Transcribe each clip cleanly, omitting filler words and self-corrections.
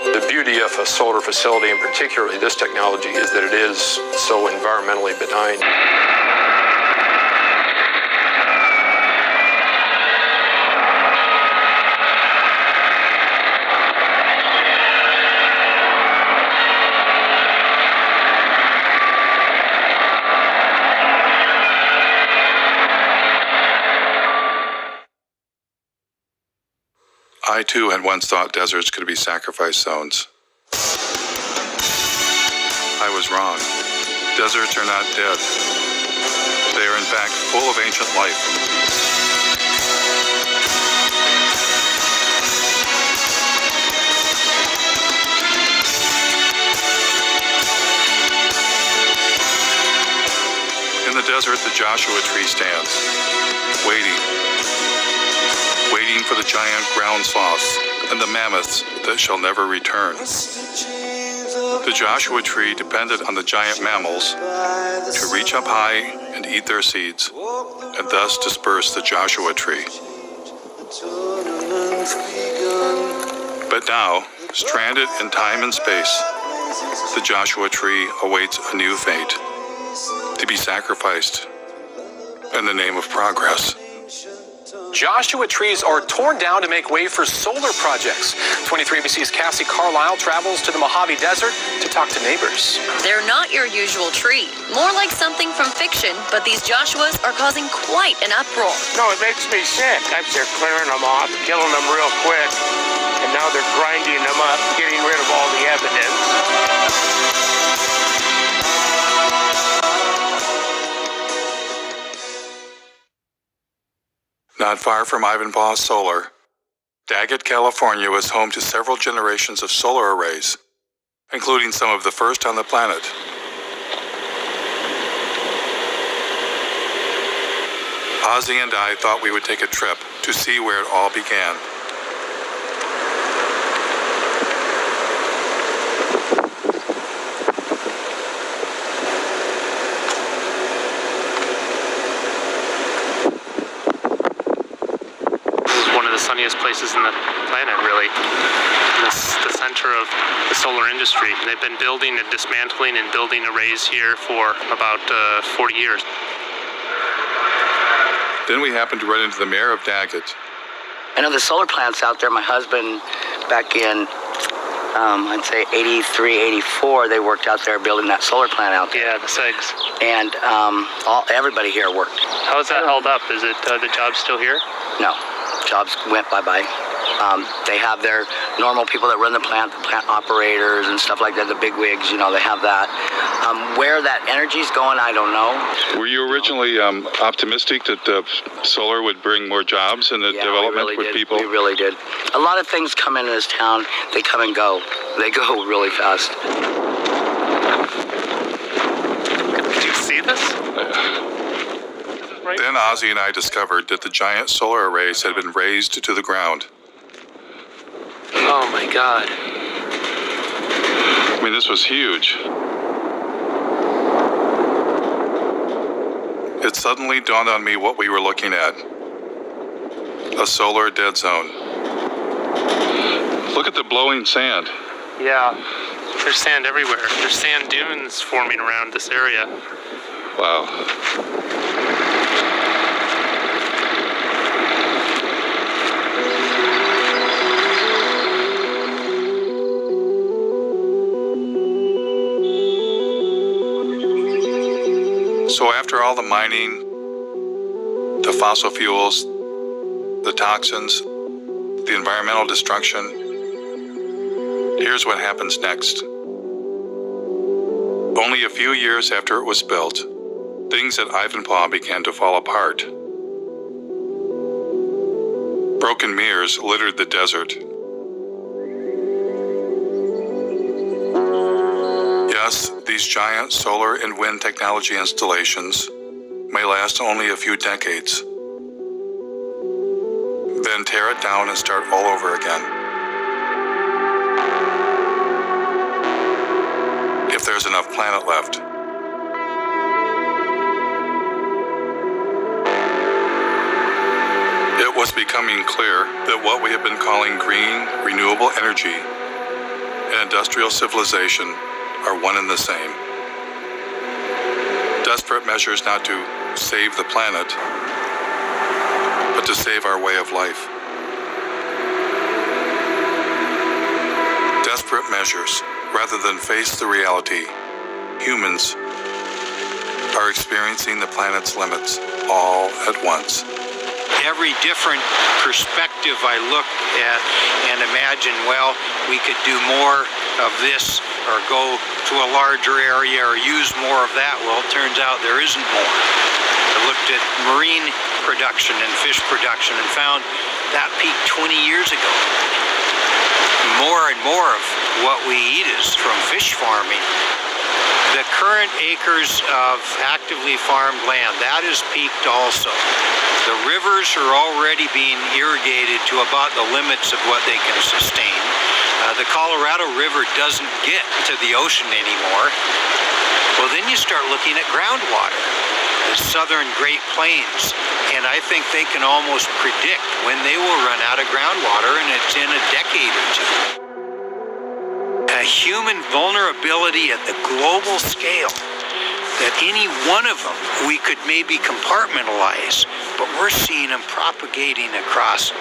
The beauty of a solar facility, and particularly this technology, is that it is so environmentally benign. I too had once thought deserts could be sacrifice zones. I was wrong. Deserts are not dead. They are in fact full of ancient life. In the desert, the Joshua tree stands, waiting for the giant ground sloths and the mammoths that shall never return. The Joshua tree depended on the giant mammals to reach up high and eat their seeds, and thus disperse the Joshua tree. But now, stranded in time and space, the Joshua tree awaits a new fate, to be sacrificed in the name of progress. Joshua trees are torn down to make way for solar projects. 23ABC's Cassie Carlisle travels to the Mojave Desert to talk to neighbors. They're not your usual tree, more like something from fiction, but these Joshuas are causing quite an uproar. No, it makes me sick. They're clearing them off, killing them real quick, and now they're grinding them up, getting rid of all the evidence. Not far from Ivanpah Solar, Daggett, California was home to several generations of solar arrays, including some of the first on the planet. Ozzy and I thought we would take a trip to see where it all began. Sunniest places in the planet, really. This the center of the solar industry. They've been building and dismantling and building arrays here for about 40 years. Then we happened to run into the mayor of Daggett. I know the solar plants out there. My husband, back in, I'd say 83, 84, they worked out there building that solar plant out there. Yeah, the SEGs. And everybody here worked. How's that held up? Is it the job still here? No. Jobs went bye-bye. They have their normal people that run the plant operators and stuff like that, the big wigs, they have that. Where that energy's going, I don't know. Were you originally optimistic that solar would bring more jobs and the development with people? We really did. A lot of things come into this town, they come and go. They go really fast. Did you see this? Then Ozzy and I discovered that the giant solar arrays had been razed to the ground. Oh my God. I mean, this was huge. It suddenly dawned on me what we were looking at. A solar dead zone. Look at the blowing sand. Yeah, there's sand everywhere. There's sand dunes forming around this area. Wow. So after all the mining, the fossil fuels, the toxins, the environmental destruction, here's what happens next. Only a few years after it was built, things at Ivanpah began to fall apart. Broken mirrors littered the desert. Yes, these giant solar and wind technology installations may last only a few decades, then tear it down and start all over again. If there's enough planet left. It was becoming clear that what we have been calling green, renewable energy and industrial civilization are one and the same. Desperate measures not to save the planet, but to save our way of life. Desperate measures, rather than face the reality, humans are experiencing the planet's limits all at once. Every different perspective I look at and imagine, well, we could do more of this or go to a larger area or use more of that. Well, it turns out there isn't more. I looked at marine production and fish production and found that peaked 20 years ago. More and more of what we eat is from fish farming. The current acres of actively farmed land, that is peaked also. The rivers are already being irrigated to about the limits of what they can sustain. The Colorado River doesn't get to the ocean anymore. Well, then you start looking at groundwater, the southern Great Plains, and I think they can almost predict when they will run out of groundwater, and it's in a decade or two. A human vulnerability at the global scale, that any one of them we could maybe compartmentalize, but we're seeing them propagating across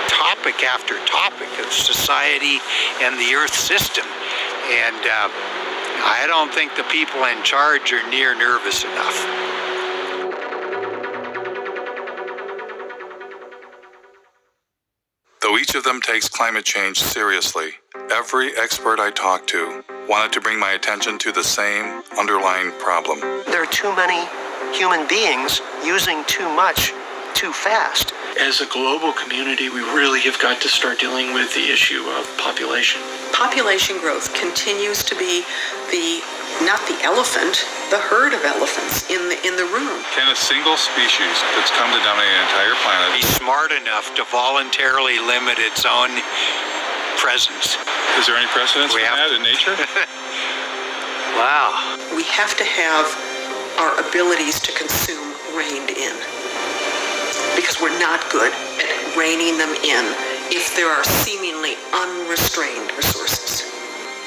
topic after topic of society and the Earth system. And I don't think the people in charge are near nervous enough. Though each of them takes climate change seriously, every expert I talked to wanted to bring my attention to the same underlying problem. There are too many human beings using too much too fast. As a global community, we really have got to start dealing with the issue of population. Population growth continues to be not the elephant, the herd of elephants in the room. Can a single species that's come to dominate an entire planet Be smart enough to voluntarily limit its own presence. Is there any precedence for that in nature? Wow. We have to have our abilities to consume reined in, because we're not good at reining them in if there are seemingly unrestrained resources.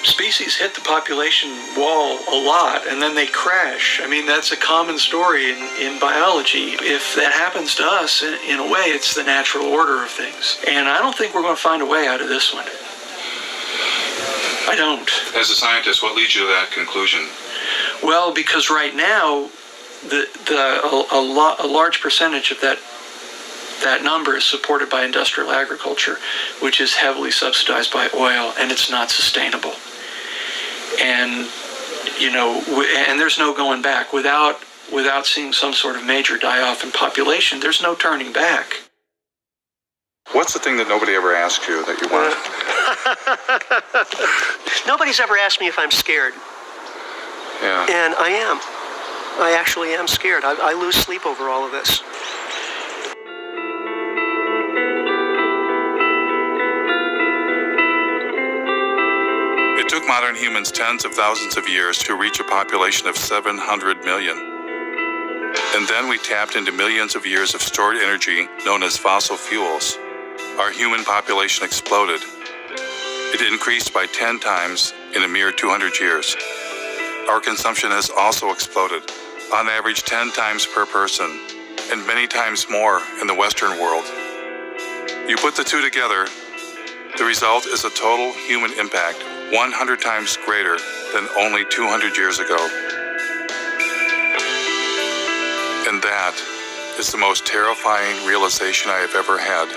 Species hit the population wall a lot, and then they crash. I mean, that's a common story in biology. If that happens to us, in a way, it's the natural order of things. And I don't think we're going to find a way out of this one. I don't. As a scientist, what leads you to that conclusion? Well, because right now, a large percentage of that number is supported by industrial agriculture, which is heavily subsidized by oil, and it's not sustainable. And, and there's no going back. Without seeing some sort of major die-off in population, there's no turning back. What's the thing that nobody ever asked you that you want? Nobody's ever asked me if I'm scared. Yeah. And I am. I actually am scared. I lose sleep over all of this. It took modern humans tens of thousands of years to reach a population of 700 million. And then we tapped into millions of years of stored energy known as fossil fuels. Our human population exploded. It increased by 10 times in a mere 200 years. Our consumption has also exploded, on average 10 times per person, and many times more in the Western world. You put the two together, the result is a total human impact 100 times greater than only 200 years ago. And that is the most terrifying realization I have ever had.